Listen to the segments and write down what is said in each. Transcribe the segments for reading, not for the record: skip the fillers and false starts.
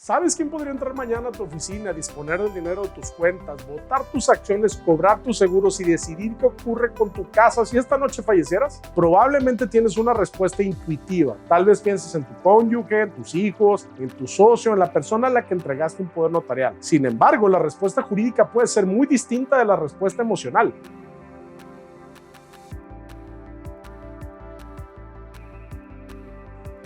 ¿Sabes quién podría entrar mañana a tu oficina, disponer del dinero de tus cuentas, votar tus acciones, cobrar tus seguros y decidir qué ocurre con tu casa si esta noche fallecieras? Probablemente tienes una respuesta intuitiva. Tal vez pienses en tu cónyuge, en tus hijos, en tu socio, en la persona a la que entregaste un poder notarial. Sin embargo, la respuesta jurídica puede ser muy distinta de la respuesta emocional.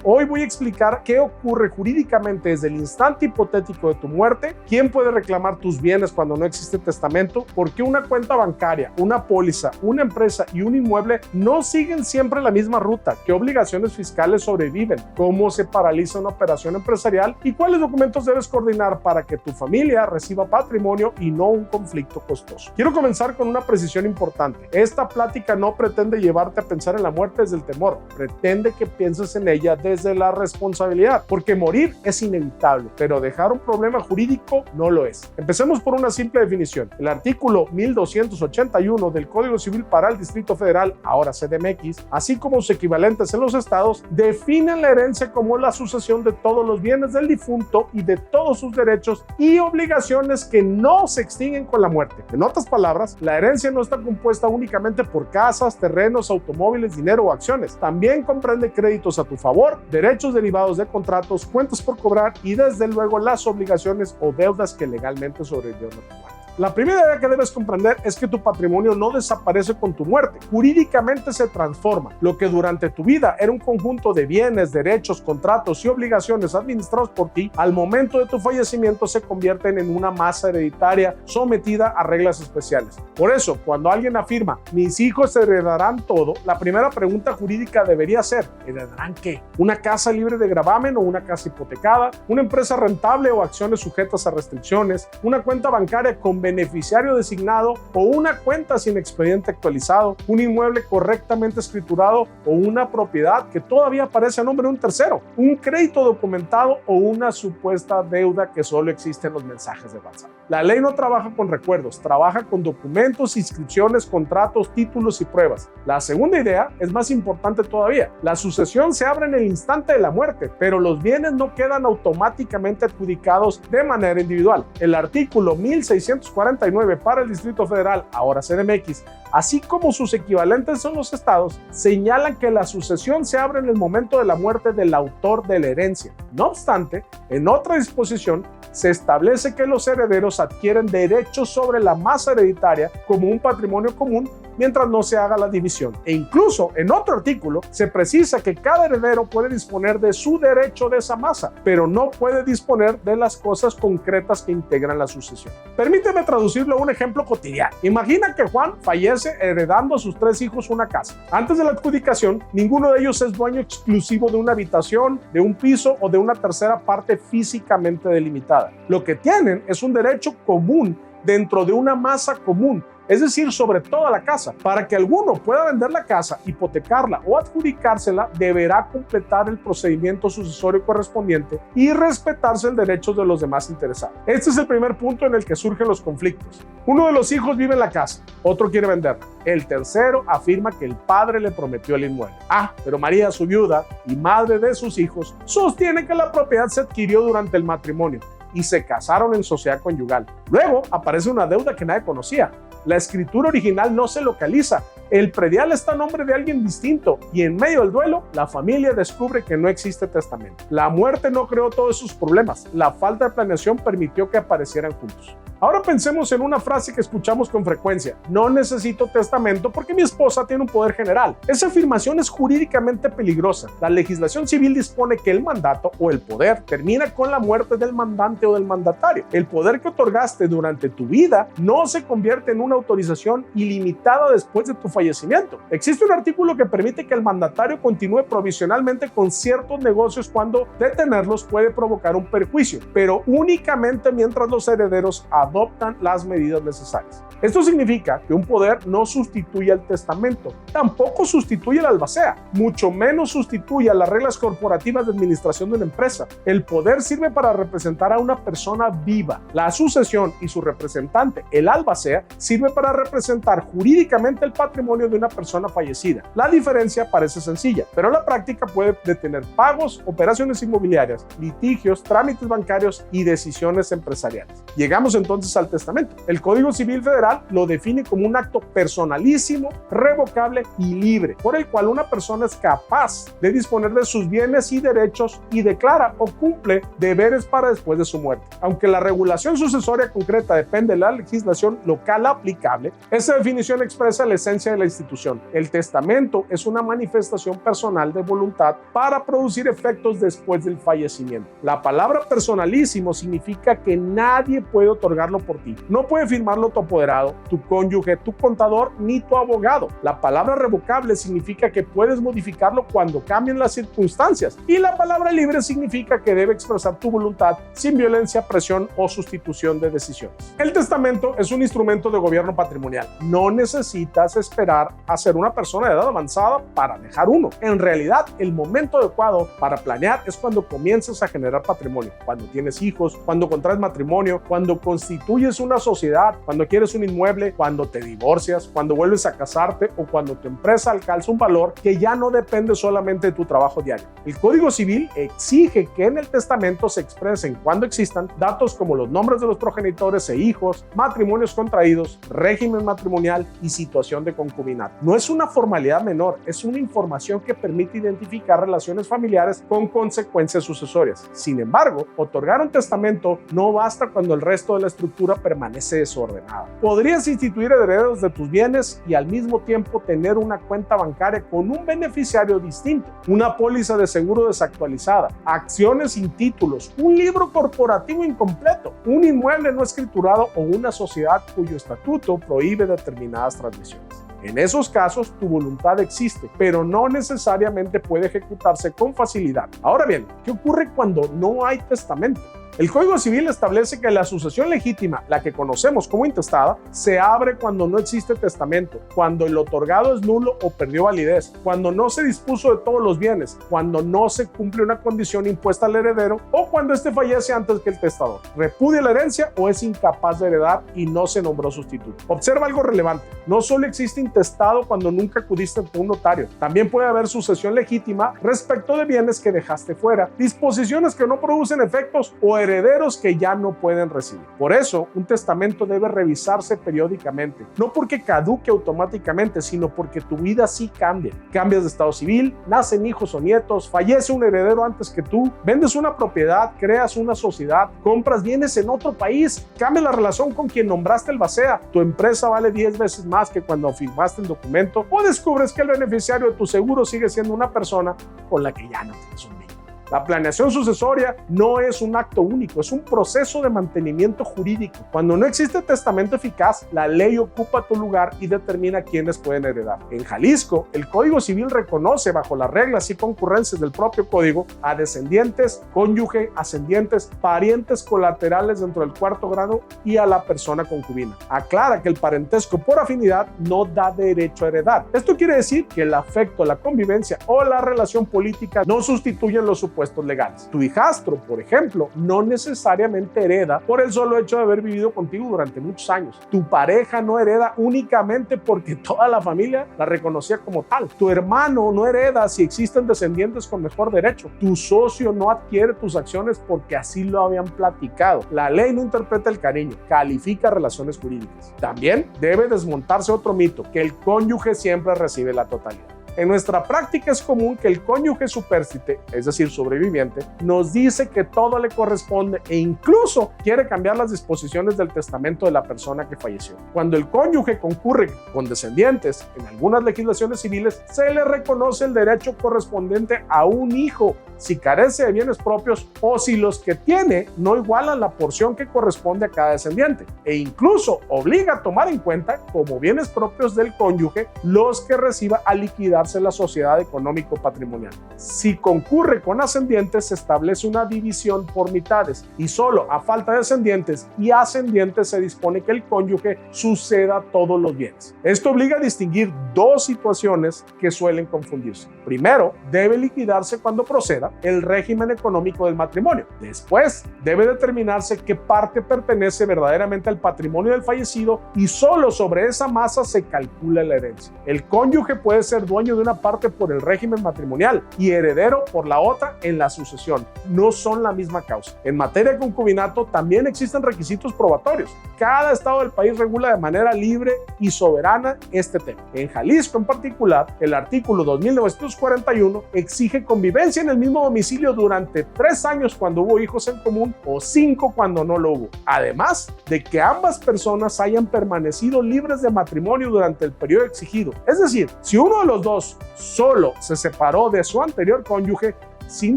Hoy voy a explicar qué ocurre jurídicamente desde el instante hipotético de tu muerte, quién puede reclamar tus bienes cuando no existe testamento, por qué una cuenta bancaria, una póliza, una empresa y un inmueble no siguen siempre la misma ruta, qué obligaciones fiscales sobreviven, cómo se paraliza una operación empresarial y cuáles documentos debes coordinar para que tu familia reciba patrimonio y no un conflicto costoso. Quiero comenzar con una precisión importante. Esta plática no pretende llevarte a pensar en la muerte desde el temor, pretende que pienses en ella desde la responsabilidad, porque morir es inevitable, pero dejar un problema jurídico no lo es. Empecemos por una simple definición. El artículo 1281 del Código Civil para el Distrito Federal, ahora CDMX, así como sus equivalentes en los estados, definen la herencia como la sucesión de todos los bienes del difunto y de todos sus derechos y obligaciones que no se extinguen con la muerte. En otras palabras, la herencia no está compuesta únicamente por casas, terrenos, automóviles, dinero o acciones. También comprende créditos a tu favor, derechos derivados de contratos, cuentas por cobrar y desde luego las obligaciones o deudas que legalmente sobrevivieron a tu muerte. La primera idea que debes comprender es que tu patrimonio no desaparece con tu muerte, jurídicamente se transforma. Lo que durante tu vida era un conjunto de bienes, derechos, contratos y obligaciones administrados por ti, al momento de tu fallecimiento se convierten en una masa hereditaria sometida a reglas especiales. Por eso, cuando alguien afirma, mis hijos heredarán todo, la primera pregunta jurídica debería ser, ¿heredarán qué? ¿Una casa libre de gravamen o una casa hipotecada? ¿Una empresa rentable o acciones sujetas a restricciones? ¿Una cuenta bancaria con beneficiario designado o una cuenta sin expediente actualizado, un inmueble correctamente escriturado o una propiedad que todavía aparece a nombre de un tercero, un crédito documentado o una supuesta deuda que solo existe en los mensajes de WhatsApp? La ley no trabaja con recuerdos, trabaja con documentos, inscripciones, contratos, títulos y pruebas. La segunda idea es más importante todavía. La sucesión se abre en el instante de la muerte, pero los bienes no quedan automáticamente adjudicados de manera individual. El artículo 1649 para el Distrito Federal, ahora CDMX, así como sus equivalentes en los estados, señalan que la sucesión se abre en el momento de la muerte del autor de la herencia. No obstante, en otra disposición, se establece que los herederos adquieren derechos sobre la masa hereditaria como un patrimonio común mientras no se haga la división. E incluso en otro artículo se precisa que cada heredero puede disponer de su derecho de esa masa, pero no puede disponer de las cosas concretas que integran la sucesión. Permíteme traducirlo a un ejemplo cotidiano. Imagina que Juan fallece heredando a sus 3 hijos una casa. Antes de la adjudicación, ninguno de ellos es dueño exclusivo de una habitación, de un piso o de una tercera parte físicamente delimitada. Lo que tienen es un derecho común dentro de una masa común, es decir, sobre toda la casa. Para que alguno pueda vender la casa, hipotecarla o adjudicársela, deberá completar el procedimiento sucesorio correspondiente y respetarse el derecho de los demás interesados. Este es el primer punto en el que surgen los conflictos. Uno de los hijos vive en la casa, otro quiere venderla. El tercero afirma que el padre le prometió el inmueble. Pero María, su viuda y madre de sus hijos, sostiene que la propiedad se adquirió durante el matrimonio y se casaron en sociedad conyugal. Luego aparece una deuda que nadie conocía. La escritura original no se localiza. El predial está a nombre de alguien distinto y en medio del duelo, la familia descubre que no existe testamento. La muerte no creó todos esos problemas. La falta de planeación permitió que aparecieran juntos. Ahora pensemos en una frase que escuchamos con frecuencia: no necesito testamento porque mi esposa tiene un poder general. Esa afirmación es jurídicamente peligrosa. La legislación civil dispone que el mandato o el poder termina con la muerte del mandante o del mandatario. El poder que otorgaste durante tu vida no se convierte en una autorización ilimitada después de tu fallecimiento. Existe un artículo que permite que el mandatario continúe provisionalmente con ciertos negocios cuando detenerlos puede provocar un perjuicio, pero únicamente mientras los herederos adoptan las medidas necesarias. Esto significa que un poder no sustituye al testamento, tampoco sustituye al albacea, mucho menos sustituye a las reglas corporativas de administración de una empresa. El poder sirve para representar a una persona viva. La sucesión y su representante, el albacea, sirve para representar jurídicamente el patrimonio de una persona fallecida. La diferencia parece sencilla, pero la práctica puede detener pagos, operaciones inmobiliarias, litigios, trámites bancarios y decisiones empresariales. Llegamos entonces al testamento. El Código Civil Federal lo define como un acto personalísimo, revocable y libre, por el cual una persona es capaz de disponer de sus bienes y derechos y declara o cumple deberes para después de su muerte. Aunque la regulación sucesoria concreta depende de la legislación local aplicable, esa definición expresa la esencia de la institución. El testamento es una manifestación personal de voluntad para producir efectos después del fallecimiento. La palabra personalísimo significa que nadie puede otorgarlo por ti. No puede firmarlo tu apoderado, tu cónyuge, tu contador ni tu abogado. La palabra revocable significa que puedes modificarlo cuando cambien las circunstancias, y la palabra libre significa que debe expresar tu voluntad sin violencia, presión o sustitución de decisiones. El testamento es un instrumento de gobierno patrimonial. No necesitas esperar a ser una persona de edad avanzada para dejar uno. En realidad, el momento adecuado para planear es cuando comienzas a generar patrimonio, cuando tienes hijos, cuando contraes matrimonio, cuando constituyes una sociedad, cuando quieres un inmueble, cuando te divorcias, cuando vuelves a casarte o cuando tu empresa alcanza un valor que ya no depende solamente de tu trabajo diario. El Código Civil exige que en el testamento se expresen, cuando existan, datos como los nombres de los progenitores e hijos, matrimonios contraídos, régimen matrimonial y situación de concubinato. No es una formalidad menor, es una información que permite identificar relaciones familiares con consecuencias sucesorias. Sin embargo, otorgar un testamento no basta cuando el resto de la estructura permanece desordenada. Podrías instituir herederos de tus bienes y al mismo tiempo tener una cuenta bancaria con un beneficiario distinto, una póliza de seguro desactualizada, acciones sin títulos, un libro corporativo incompleto, un inmueble no escriturado o una sociedad cuyo estatuto prohíbe determinadas transmisiones. En esos casos, tu voluntad existe, pero no necesariamente puede ejecutarse con facilidad. Ahora bien, ¿qué ocurre cuando no hay testamento? El Código Civil establece que la sucesión legítima, la que conocemos como intestada, se abre cuando no existe testamento, cuando el otorgado es nulo o perdió validez, cuando no se dispuso de todos los bienes, cuando no se cumple una condición impuesta al heredero o cuando éste fallece antes que el testador, repudia la herencia o es incapaz de heredar y no se nombró sustituto. Observa algo relevante: no solo existe intestado cuando nunca acudiste ante un notario, también puede haber sucesión legítima respecto de bienes que dejaste fuera, disposiciones que no producen efectos o herederos que ya no pueden recibir. Por eso, un testamento debe revisarse periódicamente, no porque caduque automáticamente, sino porque tu vida sí cambia. Cambias de estado civil, nacen hijos o nietos, fallece un heredero antes que tú, vendes una propiedad, creas una sociedad, compras bienes en otro país, cambias la relación con quien nombraste el albacea, tu empresa vale 10 veces más que cuando firmaste el documento, o descubres que el beneficiario de tu seguro sigue siendo una persona con la que ya no tienes un vínculo. La planeación sucesoria no es un acto único, es un proceso de mantenimiento jurídico. Cuando no existe testamento eficaz, la ley ocupa tu lugar y determina quiénes pueden heredar. En Jalisco, el Código Civil reconoce, bajo las reglas y concurrencias del propio código, a descendientes, cónyuge, ascendientes, parientes colaterales dentro del cuarto grado y a la persona concubina. Aclara que el parentesco por afinidad no da derecho a heredar. Esto quiere decir que el afecto, la convivencia o la relación política no sustituyen los supuestos legales. Tu hijastro, por ejemplo, no necesariamente hereda por el solo hecho de haber vivido contigo durante muchos años. Tu pareja no hereda únicamente porque toda la familia la reconocía como tal. Tu hermano no hereda si existen descendientes con mejor derecho. Tu socio no adquiere tus acciones porque así lo habían platicado. La ley no interpreta el cariño, califica relaciones jurídicas. También debe desmontarse otro mito, que el cónyuge siempre recibe la totalidad. En nuestra práctica es común que el cónyuge supérstite, es decir, sobreviviente, nos dice que todo le corresponde e incluso quiere cambiar las disposiciones del testamento de la persona que falleció. Cuando el cónyuge concurre con descendientes, en algunas legislaciones civiles se le reconoce el derecho correspondiente a un hijo si carece de bienes propios o si los que tiene no igualan la porción que corresponde a cada descendiente, e incluso obliga a tomar en cuenta como bienes propios del cónyuge los que reciba al liquidarse la sociedad económico-patrimonial. Si concurre con ascendientes, se establece una división por mitades y solo a falta de descendientes y ascendientes se dispone que el cónyuge suceda todos los bienes. Esto obliga a distinguir dos situaciones que suelen confundirse. Primero, debe liquidarse cuando proceda el régimen económico del matrimonio. Después, debe determinarse qué parte pertenece verdaderamente al patrimonio del fallecido y solo sobre esa masa se calcula la herencia. El cónyuge puede ser dueño de una parte por el régimen matrimonial y heredero por la otra en la sucesión. No son la misma causa. En materia de concubinato también existen requisitos probatorios. Cada estado del país regula de manera libre y soberana este tema. En Jalisco en particular, el artículo 2941 exige convivencia en el mismo domicilio durante 3 años cuando hubo hijos en común o 5 cuando no lo hubo. Además de que ambas personas hayan permanecido libres de matrimonio durante el periodo exigido. Es decir, si uno de los dos solo se separó de su anterior cónyuge, sin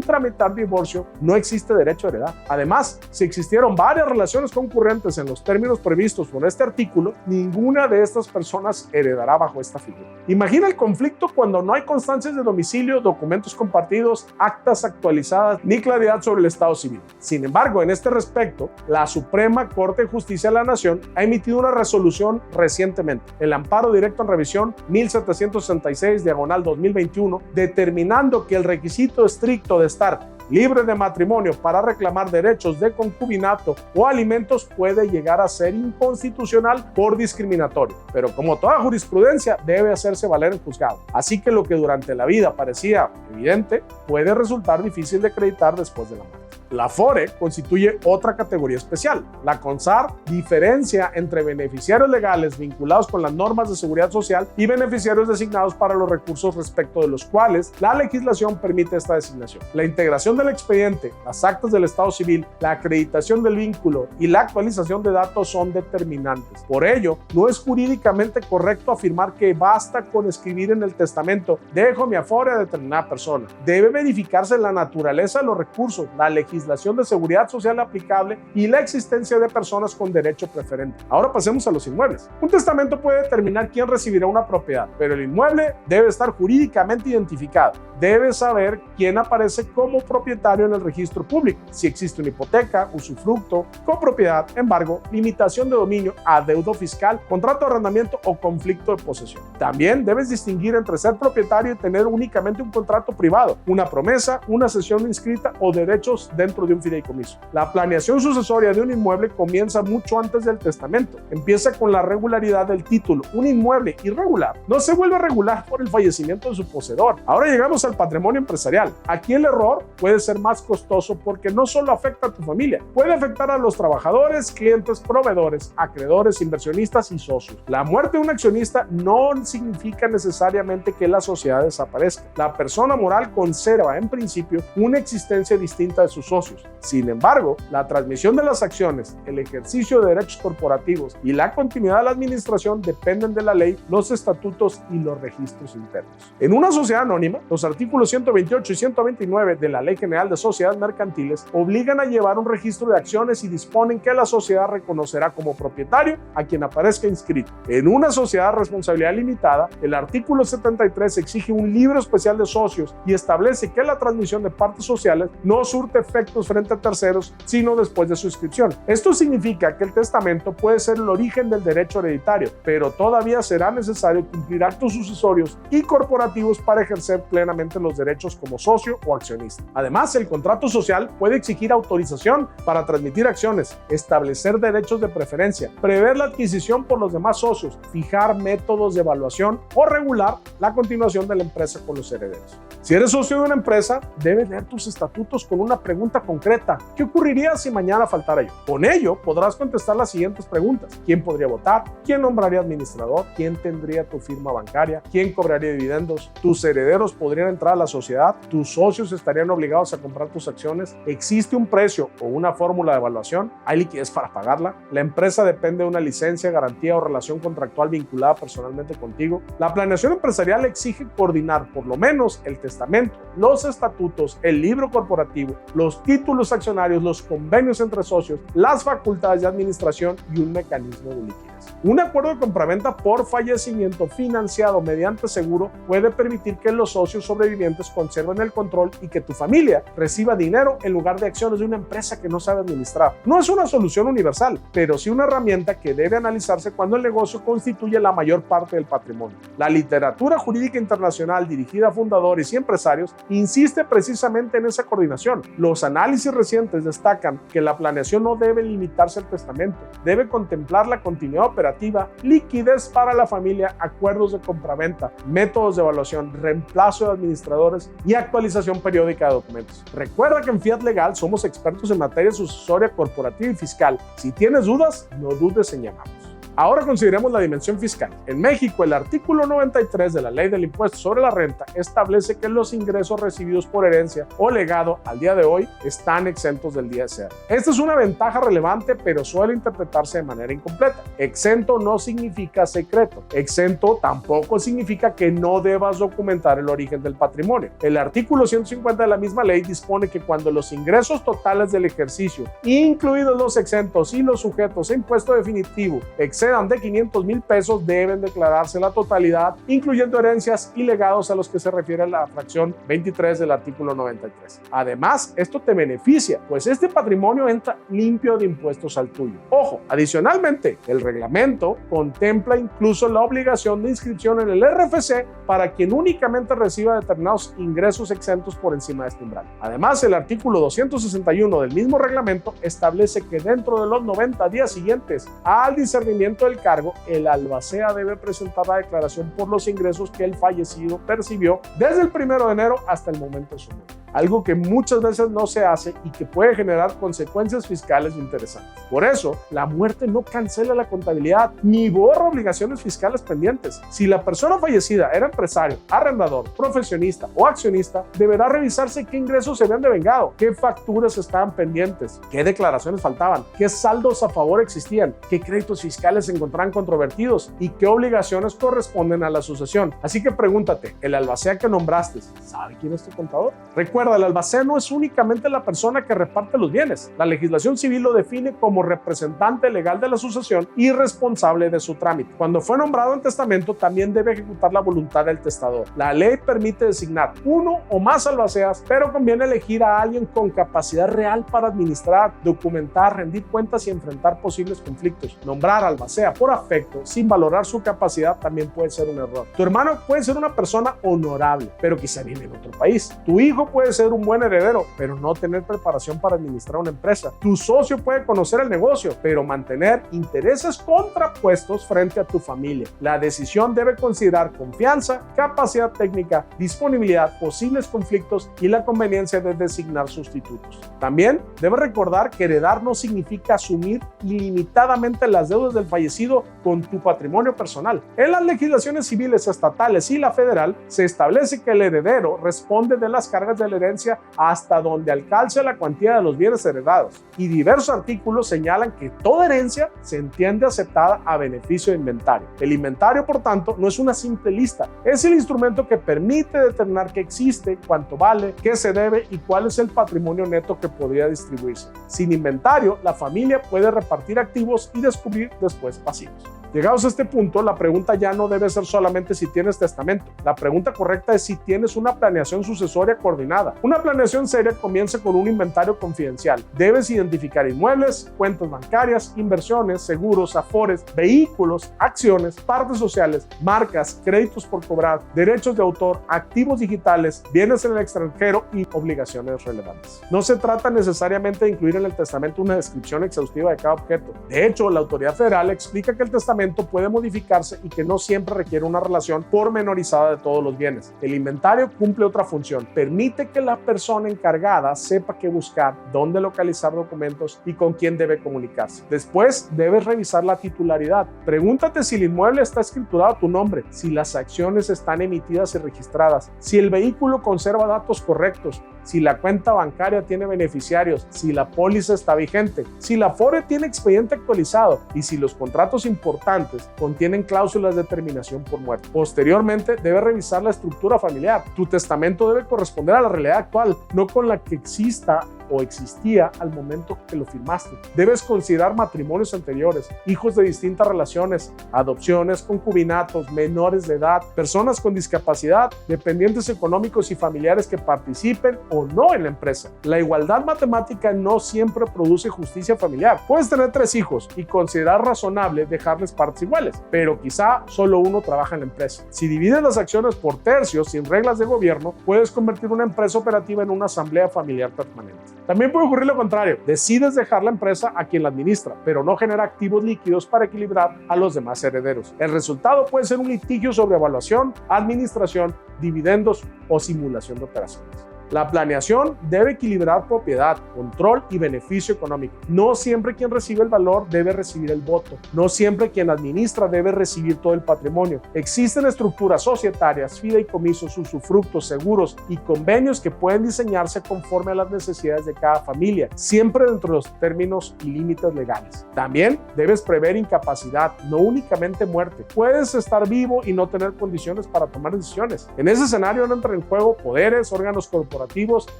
tramitar divorcio, no existe derecho a heredar. Además, si existieron varias relaciones concurrentes en los términos previstos por este artículo, ninguna de estas personas heredará bajo esta figura. Imagina el conflicto cuando no hay constancias de domicilio, documentos compartidos, actas actualizadas, ni claridad sobre el estado civil. Sin embargo, en este respecto, la Suprema Corte de Justicia de la Nación ha emitido una resolución recientemente, el Amparo Directo en Revisión 1766/2021, determinando que el requisito estricto de estar libre de matrimonio para reclamar derechos de concubinato o alimentos puede llegar a ser inconstitucional por discriminatorio, pero como toda jurisprudencia debe hacerse valer en juzgado, así que lo que durante la vida parecía evidente puede resultar difícil de acreditar después de la muerte. La FORE constituye otra categoría especial. La CONSAR diferencia entre beneficiarios legales vinculados con las normas de seguridad social y beneficiarios designados para los recursos respecto de los cuales la legislación permite esta designación. La integración del expediente, las actas del estado civil, la acreditación del vínculo y la actualización de datos son determinantes. Por ello, no es jurídicamente correcto afirmar que basta con escribir en el testamento "dejo mi afore a determinada persona". Debe verificarse la naturaleza de los recursos, la legislación de seguridad social aplicable y la existencia de personas con derecho preferente. Ahora pasemos a los inmuebles. Un testamento puede determinar quién recibirá una propiedad, pero el inmueble debe estar jurídicamente identificado. Debe saber quién aparece como propietario en el registro público, si existe una hipoteca, usufructo, copropiedad, embargo, limitación de dominio, adeudo fiscal, contrato de arrendamiento o conflicto de posesión. También debes distinguir entre ser propietario y tener únicamente un contrato privado, una promesa, una cesión inscrita o derechos dentro de un fideicomiso. La planeación sucesoria de un inmueble comienza mucho antes del testamento. Empieza con la regularidad del título. Un inmueble irregular no se vuelve regular por el fallecimiento de su poseedor. Ahora llegamos al patrimonio empresarial. Aquí el error puede ser más costoso porque no solo afecta a tu familia, puede afectar a los trabajadores, clientes, proveedores, acreedores, inversionistas y socios. La muerte de un accionista no significa necesariamente que la sociedad desaparezca. La persona moral conserva en principio una existencia distinta de sus socios. Sin embargo, la transmisión de las acciones, el ejercicio de derechos corporativos y la continuidad de la administración dependen de la ley, los estatutos y los registros internos. En una sociedad anónima, los artículos 128 y 129 de la Ley General de Sociedades Mercantiles obligan a llevar un registro de acciones y disponen que la sociedad reconocerá como propietario a quien aparezca inscrito. En una sociedad de responsabilidad limitada, el artículo 73 exige un libro especial de socios y establece que la transmisión de partes sociales no surte efectos frente a terceros, sino después de su inscripción. Esto significa que el testamento puede ser el origen del derecho hereditario, pero todavía será necesario cumplir actos sucesorios y corporativos para ejercer plenamente los derechos como socio o accionista. Además, el contrato social puede exigir autorización para transmitir acciones, establecer derechos de preferencia, prever la adquisición por los demás socios, fijar métodos de evaluación o regular la continuación de la empresa con los herederos. Si eres socio de una empresa, debes leer tus estatutos con una pregunta concreta. ¿Qué ocurriría si mañana faltara yo? Con ello podrás contestar las siguientes preguntas. ¿Quién podría votar? ¿Quién nombraría administrador? ¿Quién tendría tu firma bancaria? ¿Quién cobraría dividendos? ¿Tus herederos podrían entrar a la sociedad? ¿Tus socios estarían obligados a comprar tus acciones? ¿Existe un precio o una fórmula de evaluación? ¿Hay liquidez para pagarla? ¿La empresa depende de una licencia, garantía o relación contractual vinculada personalmente contigo? La planeación empresarial exige coordinar por lo menos el testamento testamento, los estatutos, el libro corporativo, los títulos accionarios, los convenios entre socios, las facultades de administración y un mecanismo de liquidez. Un acuerdo de compraventa por fallecimiento financiado mediante seguro puede permitir que los socios sobrevivientes conserven el control y que tu familia reciba dinero en lugar de acciones de una empresa que no sabe administrar. No es una solución universal, pero sí una herramienta que debe analizarse cuando el negocio constituye la mayor parte del patrimonio. La literatura jurídica internacional dirigida a fundadores y empresarios insiste precisamente en esa coordinación. Los análisis recientes destacan que la planeación no debe limitarse al testamento, debe contemplar la continuidad operativa, liquidez para la familia, acuerdos de compraventa, métodos de evaluación, reemplazo de administradores y actualización periódica de documentos. Recuerda que en Fiat Legal somos expertos en materia sucesoria, corporativa y fiscal. Si tienes dudas, no dudes en llamarnos. Ahora consideremos la dimensión fiscal. En México, el artículo 93 de la Ley del Impuesto sobre la Renta establece que los ingresos recibidos por herencia o legado al día de hoy están exentos del ISR. Esta es una ventaja relevante, pero suele interpretarse de manera incompleta. Exento no significa secreto. Exento tampoco significa que no debas documentar el origen del patrimonio. El artículo 150 de la misma ley dispone que cuando los ingresos totales del ejercicio, incluidos los exentos y los sujetos a impuesto definitivo, excedan de 500,000 pesos, deben declararse la totalidad, incluyendo herencias y legados a los que se refiere la fracción 23 del artículo 93. Además, esto te beneficia, pues este patrimonio entra limpio de impuestos al tuyo. Ojo, adicionalmente, el reglamento contempla incluso la obligación de inscripción en el RFC para quien únicamente reciba determinados ingresos exentos por encima de este umbral. Además, el artículo 261 del mismo reglamento establece que dentro de los 90 días siguientes al discernimiento del cargo, el albacea debe presentar la declaración por los ingresos que el fallecido percibió desde el 1 de enero hasta el momento de su muerte. Algo que muchas veces no se hace y que puede generar consecuencias fiscales interesantes. Por eso, la muerte no cancela la contabilidad ni borra obligaciones fiscales pendientes. Si la persona fallecida era empresario, arrendador, profesionista o accionista, deberá revisarse qué ingresos se habían devengado, qué facturas estaban pendientes, qué declaraciones faltaban, qué saldos a favor existían, qué créditos fiscales se encontraban controvertidos y qué obligaciones corresponden a la sucesión. Así que pregúntate, ¿el albacea que nombraste sabe quién es tu contador? Recuerda, el albacea no es únicamente la persona que reparte los bienes. La legislación civil lo define como representante legal de la sucesión y responsable de su trámite. Cuando fue nombrado en testamento, también debe ejecutar la voluntad del testador. La ley permite designar uno o más albaceas, pero conviene elegir a alguien con capacidad real para administrar, documentar, rendir cuentas y enfrentar posibles conflictos. Nombrar albacea por afecto, sin valorar su capacidad, también puede ser un error. Tu hermano puede ser una persona honorable, pero quizá vive en otro país. Tu hijo puede ser un buen heredero, pero no tener preparación para administrar una empresa. Tu socio puede conocer el negocio, pero mantener intereses contrapuestos frente a tu familia. La decisión debe considerar confianza, capacidad técnica, disponibilidad, posibles conflictos y la conveniencia de designar sustitutos. También debe recordar que heredar no significa asumir ilimitadamente las deudas del fallecido con tu patrimonio personal. En las legislaciones civiles estatales y la federal se establece que el heredero responde de las cargas de la herencia hasta donde alcance la cuantía de los bienes heredados, y diversos artículos señalan que toda herencia se entiende aceptada a beneficio de inventario. El inventario, por tanto, no es una simple lista, es el instrumento que permite determinar qué existe, cuánto vale, qué se debe y cuál es el patrimonio neto que podría distribuirse. Sin inventario, la familia puede repartir activos y descubrir después pasivos. Llegados a este punto, la pregunta ya no debe ser solamente si tienes testamento. La pregunta correcta es si tienes una planeación sucesoria coordinada. Una planeación seria comienza con un inventario confidencial. Debes identificar inmuebles, cuentas bancarias, inversiones, seguros, afores, vehículos, acciones, partes sociales, marcas, créditos por cobrar, derechos de autor, activos digitales, bienes en el extranjero y obligaciones relevantes. No se trata necesariamente de incluir en el testamento una descripción exhaustiva de cada objeto. De hecho, la autoridad federal explica que el testamento puede modificarse y que no siempre requiere una relación pormenorizada de todos los bienes. El inventario cumple otra función: permite que la persona encargada sepa qué buscar, dónde localizar documentos y con quién debe comunicarse. Después, debes revisar la titularidad. Pregúntate si el inmueble está escriturado a tu nombre, si las acciones están emitidas y registradas, si el vehículo conserva datos correctos, si la cuenta bancaria tiene beneficiarios, si la póliza está vigente, si la Afore tiene expediente actualizado y si los contratos importantes contienen cláusulas de terminación por muerte. Posteriormente, debe revisar la estructura familiar. Tu testamento debe corresponder a la realidad actual, no con la que exista o existía al momento que lo firmaste. Debes considerar matrimonios anteriores, hijos de distintas relaciones, adopciones, concubinatos, menores de edad, personas con discapacidad, dependientes económicos y familiares que participen o no en la empresa. La igualdad matemática no siempre produce justicia familiar. Puedes tener 3 hijos y considerar razonable dejarles partes iguales, pero quizá solo uno trabaja en la empresa. Si divides las acciones por tercios sin reglas de gobierno, puedes convertir una empresa operativa en una asamblea familiar permanente. También puede ocurrir lo contrario. Decides dejar la empresa a quien la administra, pero no genera activos líquidos para equilibrar a los demás herederos. El resultado puede ser un litigio sobre evaluación, administración, dividendos o simulación de operaciones. La planeación debe equilibrar propiedad, control y beneficio económico. No siempre quien recibe el valor debe recibir el voto. No siempre quien administra debe recibir todo el patrimonio. Existen estructuras societarias, fideicomisos, usufructos, seguros y convenios que pueden diseñarse conforme a las necesidades de cada familia, siempre dentro de los términos y límites legales. También debes prever incapacidad, no únicamente muerte. Puedes estar vivo y no tener condiciones para tomar decisiones. En ese escenario no entran en juego poderes, órganos corporativos,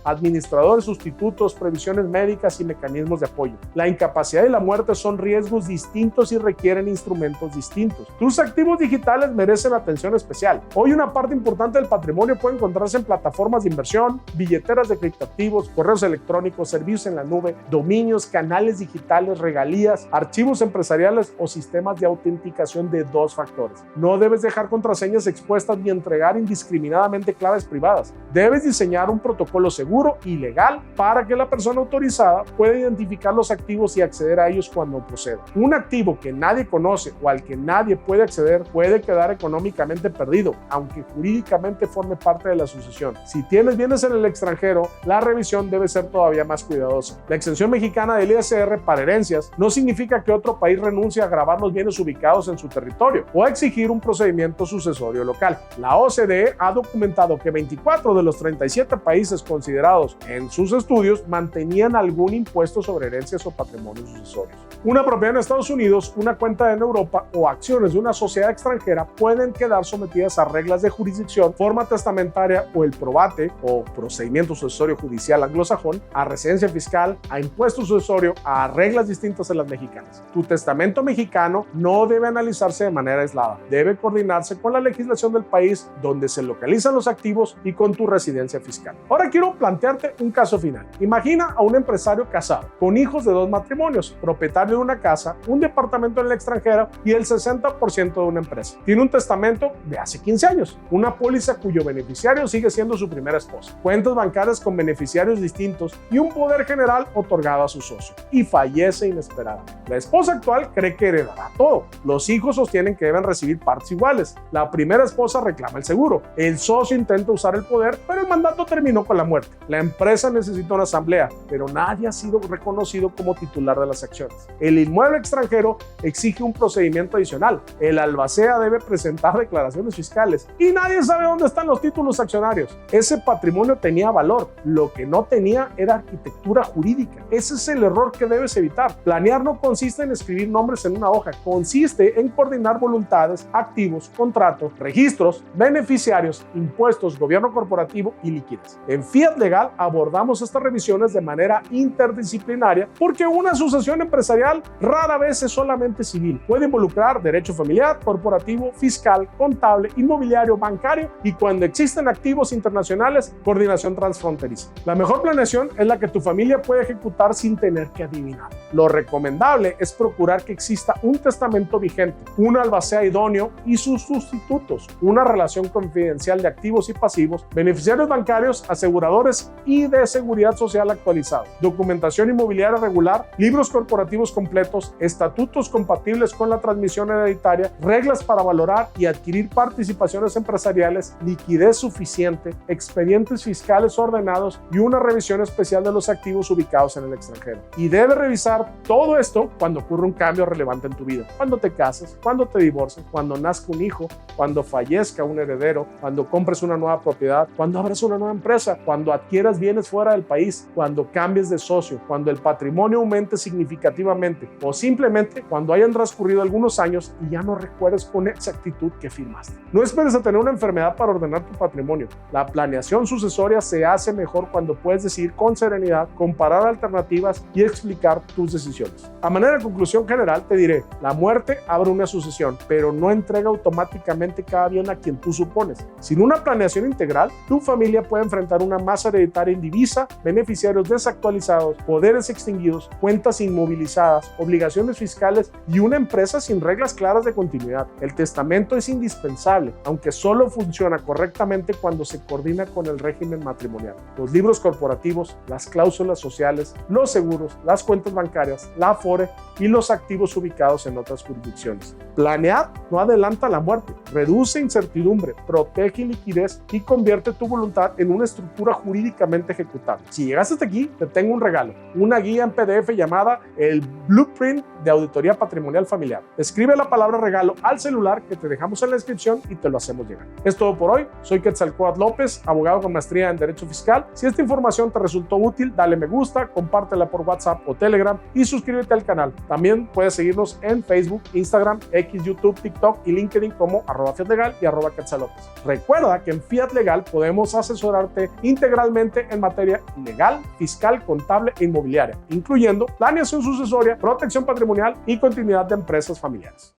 administradores sustitutos, previsiones médicas y mecanismos de apoyo. La incapacidad y la muerte son riesgos distintos y requieren instrumentos distintos. Tus activos digitales merecen atención especial. Hoy una parte importante del patrimonio puede encontrarse en plataformas de inversión, billeteras de criptoactivos, correos electrónicos, servicios en la nube, dominios, canales digitales, regalías, archivos empresariales o sistemas de autenticación de 2 factores. No debes dejar contraseñas expuestas ni entregar indiscriminadamente claves privadas. Debes diseñar un protocolo seguro y legal para que la persona autorizada pueda identificar los activos y acceder a ellos cuando proceda. Un activo que nadie conoce o al que nadie puede acceder puede quedar económicamente perdido, aunque jurídicamente forme parte de la sucesión. Si tienes bienes en el extranjero, la revisión debe ser todavía más cuidadosa. La exención mexicana del ISR para herencias no significa que otro país renuncie a gravar los bienes ubicados en su territorio o a exigir un procedimiento sucesorio local. La OCDE ha documentado que 24 de los 37 países considerados en sus estudios mantenían algún impuesto sobre herencias o patrimonios sucesorios. Una propiedad en Estados Unidos, una cuenta en Europa o acciones de una sociedad extranjera pueden quedar sometidas a reglas de jurisdicción, forma testamentaria o el probate o procedimiento sucesorio judicial anglosajón, a residencia fiscal, a impuesto sucesorio, a reglas distintas a las mexicanas. Tu testamento mexicano no debe analizarse de manera aislada, debe coordinarse con la legislación del país donde se localizan los activos y con tu residencia fiscal. Ahora quiero plantearte un caso final. Imagina a un empresario casado, con hijos de 2 matrimonios, propietario de una casa, un departamento en el extranjero y el 60% de una empresa. Tiene un testamento de hace 15 años, una póliza cuyo beneficiario sigue siendo su primera esposa, cuentas bancarias con beneficiarios distintos y un poder general otorgado a su socio, y fallece inesperadamente. La esposa actual cree que heredará todo. Los hijos sostienen que deben recibir partes iguales. La primera esposa reclama el seguro. El socio intenta usar el poder, pero el mandato terminó con la muerte. La empresa necesita una asamblea, pero nadie ha sido reconocido como titular de las acciones. El inmueble extranjero exige un procedimiento adicional. El albacea debe presentar declaraciones fiscales y nadie sabe dónde están los títulos accionarios. Ese patrimonio tenía valor, lo que no tenía era arquitectura jurídica. Ese es el error que debes evitar. Planear no consiste en escribir nombres en una hoja, consiste en coordinar voluntades, activos, contratos, registros, beneficiarios, impuestos, gobierno corporativo y liquidez. En Fiat Legal abordamos estas revisiones de manera interdisciplinaria porque una sucesión empresarial rara vez es solamente civil. Puede involucrar derecho familiar, corporativo, fiscal, contable, inmobiliario, bancario y cuando existen activos internacionales, coordinación transfronteriza. La mejor planeación es la que tu familia puede ejecutar sin tener que adivinar. Lo recomendable es procurar que exista un testamento vigente, un albacea idóneo y sus sustitutos, una relación confidencial de activos y pasivos, beneficiarios bancarios, aseguradores y de seguridad social actualizados, documentación inmobiliaria regular, libros corporativos completos, estatutos compatibles con la transmisión hereditaria, reglas para valorar y adquirir participaciones empresariales, liquidez suficiente, expedientes fiscales ordenados y una revisión especial de los activos ubicados en el extranjero. Y debe revisar todo esto cuando ocurre un cambio relevante en tu vida. Cuando te cases, cuando te divorcies, cuando nazca un hijo, cuando fallezca un heredero, cuando compres una nueva propiedad, cuando abras una nueva empresa, cuando adquieras bienes fuera del país, cuando cambies de socio, cuando el patrimonio aumente significativamente o simplemente cuando hayan transcurrido algunos años y ya no recuerdes con exactitud que firmaste. No esperes a tener una enfermedad para ordenar tu patrimonio. La planeación sucesoria se hace mejor cuando puedes decidir con serenidad, comparar alternativas y explicar tus decisiones. A manera de conclusión general te diré, la muerte abre una sucesión, pero no entrega automáticamente cada bien a quien tú supones. Sin una planeación integral, tu familia puede enfrentar una masa hereditaria indivisa, beneficiarios desactualizados, poderes extinguidos, cuentas inmovilizadas, obligaciones fiscales y una empresa sin reglas claras de continuidad. El testamento es indispensable, aunque solo funciona correctamente cuando se coordina con el régimen matrimonial. Los libros corporativos, las cláusulas sociales, los seguros, las cuentas bancarias, la Afore y los activos ubicados en otras jurisdicciones. Planear no adelanta la muerte, reduce incertidumbre, protege liquidez y convierte tu voluntad en una estructura jurídicamente ejecutable. Si llegaste hasta aquí, te tengo un regalo, una guía en PDF llamada el Blueprint de Auditoría Patrimonial Familiar. Escribe la palabra regalo al celular que te dejamos en la descripción y te lo hacemos llegar. Es todo por hoy. Soy Quetzalcóatl López, abogado con maestría en Derecho Fiscal. Si esta información te resultó útil, dale me gusta, compártela por WhatsApp o Telegram y suscríbete al canal. También puedes seguirnos en Facebook, Instagram, X, YouTube, TikTok y LinkedIn como @fiatlegal y @quetzalópez. Recuerda que en Fiat Legal podemos asesorarte integralmente en materia legal, fiscal, contable e inmobiliaria, incluyendo planeación sucesoria, protección patrimonial y continuidad de empresas familiares.